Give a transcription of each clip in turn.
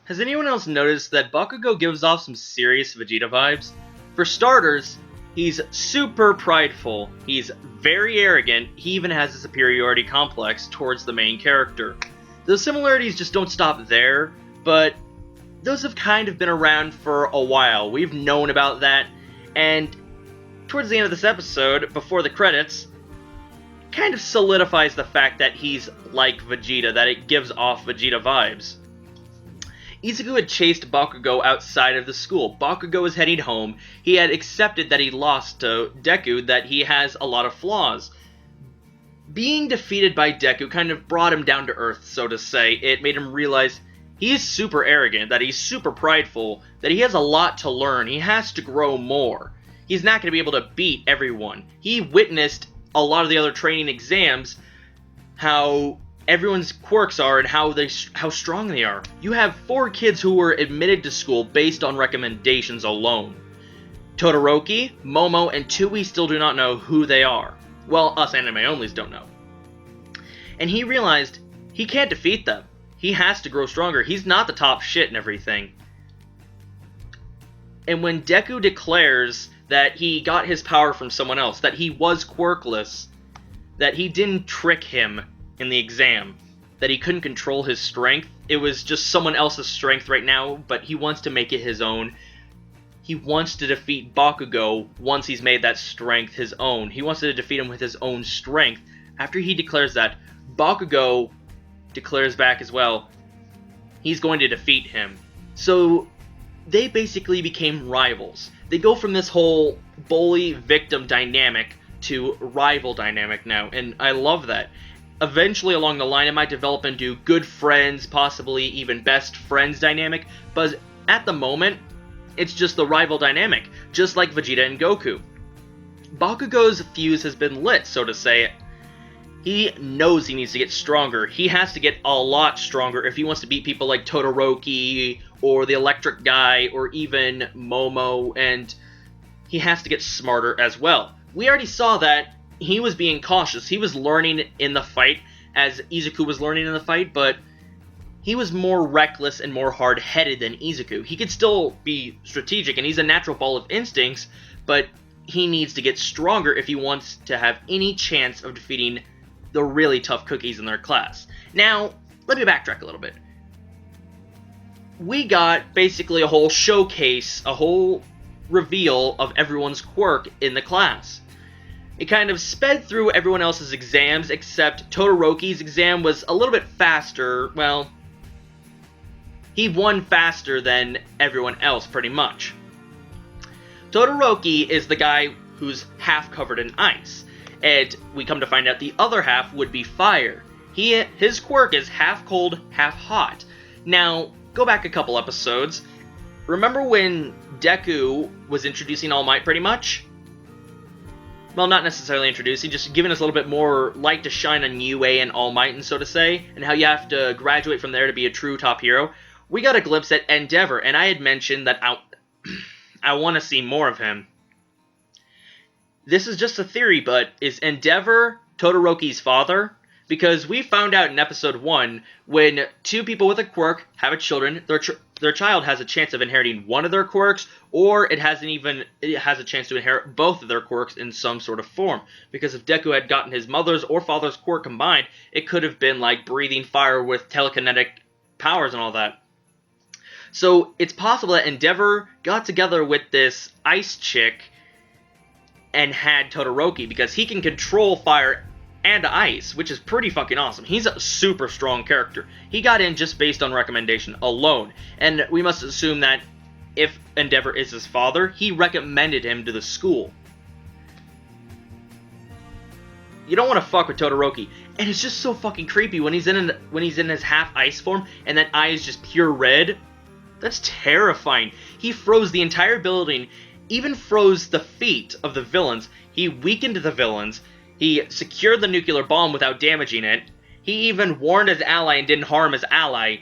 Has anyone else noticed that Bakugo gives off some serious Vegeta vibes? For starters, he's super prideful, he's very arrogant, he even has a superiority complex towards the main character. Those similarities just don't stop there, but those have kind of been around for a while. We've known about that, and towards the end of this episode, before the credits, kind of solidifies the fact that he's like Vegeta, that it gives off Vegeta vibes. Izuku had chased Bakugo outside of the school. Bakugo was heading home. He had accepted that he lost to Deku, that he has a lot of flaws. Being defeated by Deku kind of brought him down to earth, so to say. It made him realize he is super arrogant, that he's super prideful, that he has a lot to learn, he has to grow more. He's not going to be able to beat everyone. He witnessed a lot of the other training exams, how everyone's quirks are and how strong they are. You have 4 kids who were admitted to school based on recommendations alone. Todoroki, Momo, and 2 we still do not know who they are. Well, us anime-onlys don't know. And he realized he can't defeat them. He has to grow stronger. He's not the top shit and everything. And when Deku declares that he got his power from someone else, that he was quirkless, that he didn't trick him in the exam, that he couldn't control his strength, it was just someone else's strength right now, but he wants to make it his own. He wants to defeat Bakugo once he's made that strength his own. He wants to defeat him with his own strength. After he declares that, Bakugo declares back as well, he's going to defeat him. So they basically became rivals. They go from this whole bully-victim dynamic to rival dynamic now, and I love that. Eventually along the line it might develop into good friends, possibly even best friends dynamic, but at the moment, it's just the rival dynamic, just like Vegeta and Goku. Bakugo's fuse has been lit, so to say. He knows he needs to get stronger. He has to get a lot stronger if he wants to beat people like Todoroki, or the Electric Guy, or even Momo, and he has to get smarter as well. We already saw that he was being cautious. He was learning in the fight, as Izuku was learning in the fight, but he was more reckless and more hard-headed than Izuku. He could still be strategic, and he's a natural ball of instincts, but he needs to get stronger if he wants to have any chance of defeating the really tough cookies in their class. Now, let me backtrack a little bit. We got basically a whole showcase, a whole reveal of everyone's quirk in the class. It kind of sped through everyone else's exams, except Todoroki's exam was a little bit faster. Well, he won faster than everyone else, pretty much. Todoroki is the guy who's half covered in ice, and we come to find out the other half would be fire. His quirk is half cold, half hot. Now, go back a couple episodes. Remember when Deku was introducing All Might, pretty much? Well, not necessarily introducing, just giving us a little bit more light to shine on UA and All Might, and so to say, and how you have to graduate from there to be a true top hero. We got a glimpse at Endeavor, and I had mentioned that I want to see more of him. This is just a theory, but is Endeavor Todoroki's father? Because we found out in episode 1, when 2 people with a quirk have a children, their child has a chance of inheriting one of their quirks, or it has a chance to inherit both of their quirks in some sort of form. Because if Deku had gotten his mother's or father's quirk combined, it could have been like breathing fire with telekinetic powers and all that. So it's possible that Endeavor got together with this ice chick and had Todoroki, because he can control fire and ice, which is pretty fucking awesome. He's a super strong character. He got in just based on recommendation alone, and we must assume that if Endeavor is his father, he recommended him to the school. You don't want to fuck with Todoroki, and it's just so fucking creepy when he's in his half ice form, and that eye is just pure red. That's terrifying. He froze the entire building, even froze the feet of the villains. He weakened the villains. He secured the nuclear bomb without damaging it. He even warned his ally and didn't harm his ally.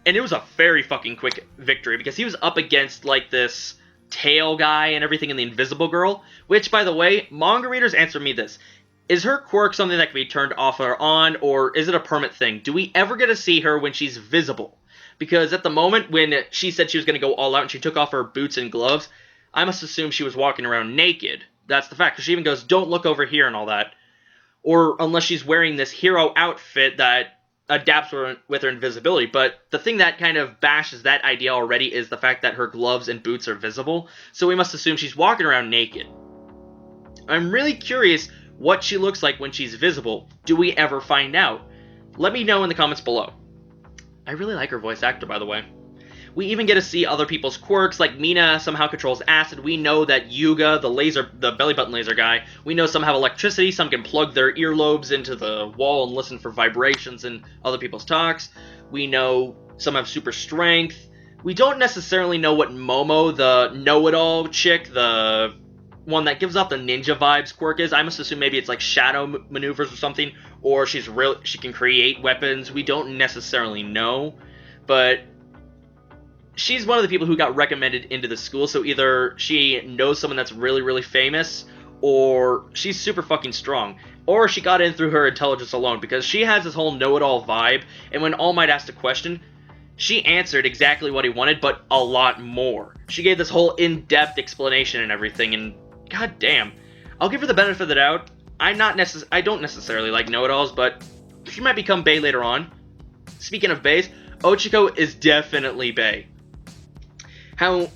And it was a very fucking quick victory, because he was up against, like, this tail guy and everything in the Invisible Girl. Which, by the way, manga readers, answer me this. Is her quirk something that can be turned off or on, or is it a permanent thing? Do we ever get to see her when she's visible? Because at the moment when she said she was going to go all out and she took off her boots and gloves, I must assume she was walking around naked. That's the fact, because she even goes, don't look over here and all that. Or unless she's wearing this hero outfit that adapts with her invisibility. But the thing that kind of bashes that idea already is the fact that her gloves and boots are visible, so we must assume she's walking around naked. I'm really curious what she looks like when she's visible. Do we ever find out? Let me know in the comments below. I really like her voice actor, by the way. We even get to see other people's quirks, like Mina somehow controls acid. We know that Yuga, the belly button laser guy, we know some have electricity, some can plug their earlobes into the wall and listen for vibrations in other people's talks. We know some have super strength. We don't necessarily know what Momo, the know-it-all chick, the one that gives off the ninja vibes quirk is. I must assume maybe it's like shadow maneuvers or something, or she can create weapons. We don't necessarily know, but she's one of the people who got recommended into the school, so either she knows someone that's really, really famous, or she's super fucking strong, or she got in through her intelligence alone, because she has this whole know-it-all vibe, and when All Might asked a question, she answered exactly what he wanted, but a lot more. She gave this whole in-depth explanation and everything, and god damn. I'll give her the benefit of the doubt. I don't necessarily like know-it-alls, but she might become bae later on. Speaking of baes, Ochiko is definitely bae. How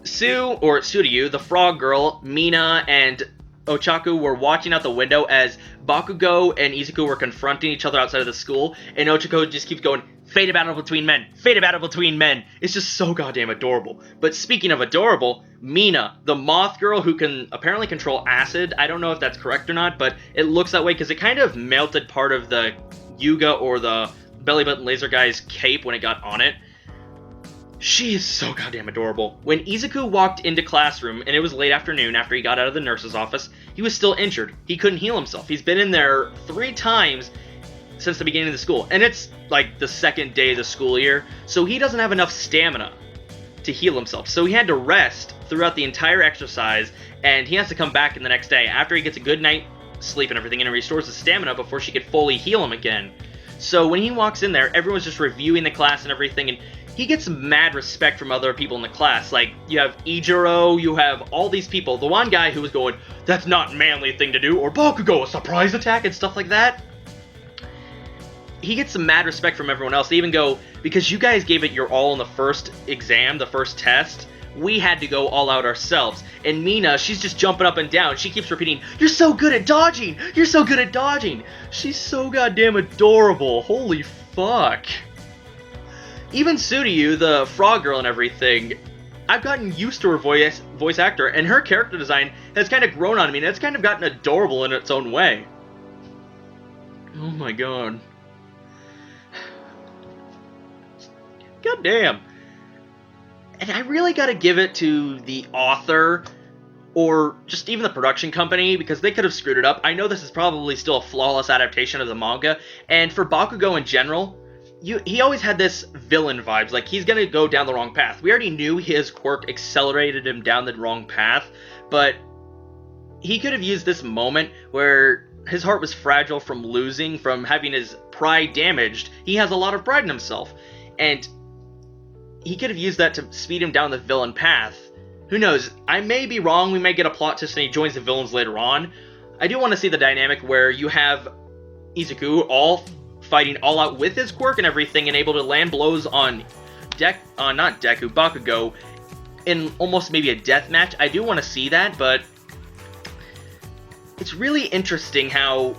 Tsuryu, the frog girl, Mina, and Ochaku were watching out the window as Bakugo and Izuku were confronting each other outside of the school, and Ochiko just keeps going, fate a battle between men, fate a battle between men. It's just so goddamn adorable. But speaking of adorable, Mina, the moth girl who can apparently control acid, I don't know if that's correct or not, but it looks that way because it kind of melted part of the Yuga or the belly button laser guy's cape when it got on it. She is so goddamn adorable. When Izuku walked into classroom, and it was late afternoon after he got out of the nurse's office, he was still injured. He couldn't heal himself. He's been in there 3 times since the beginning of the school, and it's like the second day of the school year, so he doesn't have enough stamina to heal himself. So he had to rest throughout the entire exercise, and he has to come back in the next day after he gets a good night sleep and everything, and restores his stamina before she could fully heal him again. So when he walks in there, everyone's just reviewing the class and everything, and he gets mad respect from other people in the class. Like, you have Ijiro, you have all these people. The one guy who was going, that's not manly thing to do, or Bakugo, a surprise attack, and stuff like that. He gets some mad respect from everyone else. They even go, because you guys gave it your all in the first exam, the first test, we had to go all out ourselves. And Mina, she's just jumping up and down. She keeps repeating, you're so good at dodging! You're so good at dodging! She's so goddamn adorable. Holy fuck. Even Tsuryu, the frog girl and everything, I've gotten used to her voice actor, and her character design has kind of grown on me, and it's kind of gotten adorable in its own way. Oh my god. God damn. And I really gotta give it to the author, or just even the production company, because they could have screwed it up. I know this is probably still a flawless adaptation of the manga, and for Bakugo in general, he always had this villain vibes, like he's gonna go down the wrong path. We already knew his quirk accelerated him down the wrong path, but he could have used this moment where his heart was fragile from losing, from having his pride damaged. He has a lot of pride in himself, and he could have used that to speed him down the villain path. Who knows? I may be wrong, we may get a plot twist and he joins the villains later on. I do want to see the dynamic where you have Izuku all fighting all out with his quirk and everything, and able to land blows on Bakugo in almost maybe a death match. I do want to see that, but it's really interesting how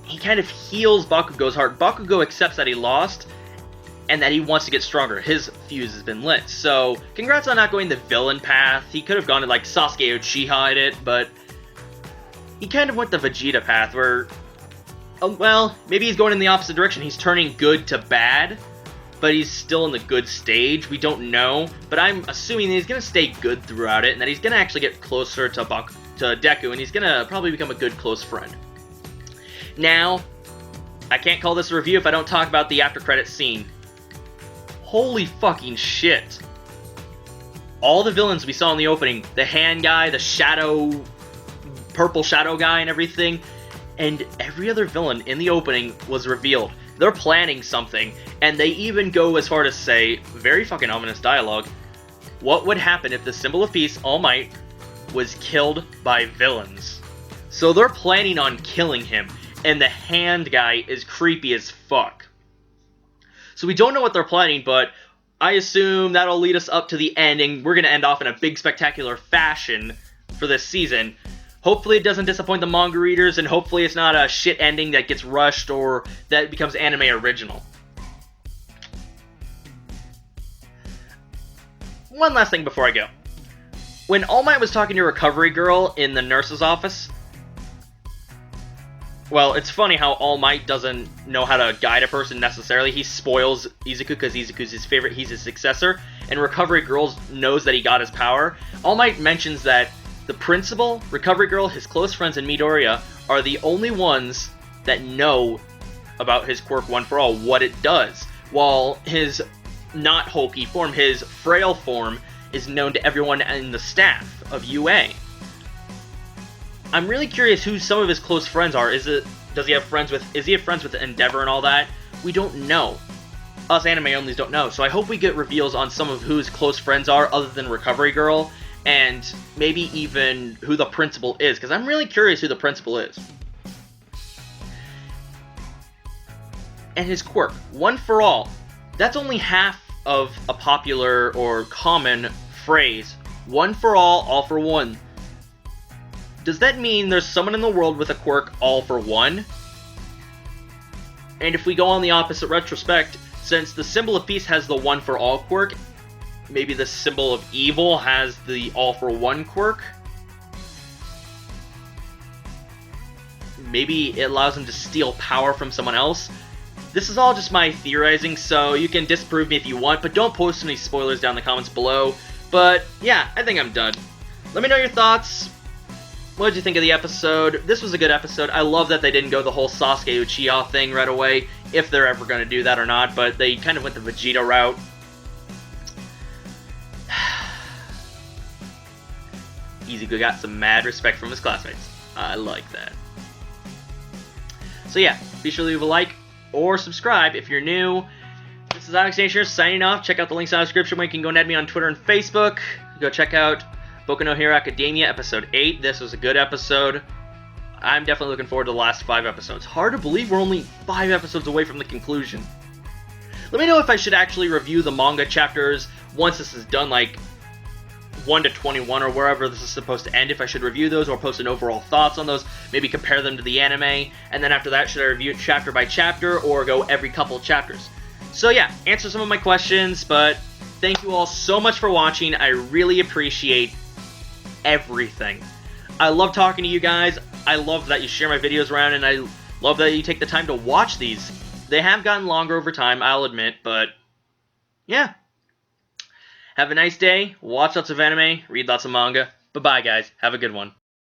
he kind of heals Bakugo's heart. Bakugo accepts that he lost and that he wants to get stronger. His fuse has been lit. So congrats on not going the villain path. He could have gone to like Sasuke Uchiha at it, but he kind of went the Vegeta path where, well, maybe he's going in the opposite direction. He's turning good to bad, but he's still in the good stage. We don't know, but I'm assuming he's going to stay good throughout it, and that he's going to actually get closer to Deku, and he's going to probably become a good close friend. Now, I can't call this a review if I don't talk about the after credits scene. Holy fucking shit. All the villains we saw in the opening, the hand guy, the shadow, purple shadow guy and everything, and every other villain in the opening was revealed. They're planning something, and they even go as far to say, very fucking ominous dialogue, what would happen if the symbol of peace, All Might, was killed by villains? So they're planning on killing him, and the hand guy is creepy as fuck. So we don't know what they're planning, but I assume that'll lead us up to the end, and we're going to end off in a big spectacular fashion for this season. Hopefully it doesn't disappoint the manga readers, and hopefully it's not a shit ending that gets rushed or that becomes anime original. One last thing before I go. When All Might was talking to Recovery Girl in the nurse's office, well, it's funny how All Might doesn't know how to guide a person necessarily. He spoils Izuku because Izuku's his favorite, he's his successor, and Recovery Girl knows that he got his power. All Might mentions that the principal, Recovery Girl, his close friends, and Midoriya are the only ones that know about his quirk One For All, what it does, while his not hulky form, his frail form, is known to everyone in the staff of UA. I'm really curious who some of his close friends are. Is he have friends with Endeavor and all that? We don't know. Us anime onlys don't know. So I hope we get reveals on some of who his close friends are other than Recovery Girl, and maybe even who the principal is, because I'm really curious who the principal is. And his quirk, One For All, that's only half of a popular or common phrase. One for all for one. Does that mean there's someone in the world with a quirk all for one? And if we go on the opposite retrospect, since the symbol of peace has the One For All quirk, maybe the symbol of evil has the All For One quirk? Maybe it allows him to steal power from someone else? This is all just my theorizing, so you can disprove me if you want, but don't post any spoilers down in the comments below. But yeah, I think I'm done. Let me know your thoughts. What did you think of the episode? This was a good episode. I love that they didn't go the whole Sasuke Uchiha thing right away, if they're ever going to do that or not, but they kind of went the Vegeta route. Izuku got some mad respect from his classmates. I like that. So yeah, be sure to leave a like or subscribe if you're new. This is Alex Nation signing off. Check out the links in the description where you can go and add me on Twitter and Facebook. Go check out Boku no Hero Academia episode 8. This was a good episode. I'm definitely looking forward to the last 5 episodes. Hard to believe we're only 5 episodes away from the conclusion. Let me know if I should actually review the manga chapters once this is done, like 1 to 21 or wherever this is supposed to end, if I should review those or post an overall thoughts on those, maybe compare them to the anime, and then after that, should I review it chapter by chapter or go every couple chapters? So yeah, answer some of my questions, but thank you all so much for watching. I really appreciate everything. I love talking to you guys. I love that you share my videos around, and I love that you take the time to watch these. They have gotten longer over time, I'll admit, but yeah. Have a nice day, watch lots of anime, read lots of manga. Bye-bye, guys. Have a good one.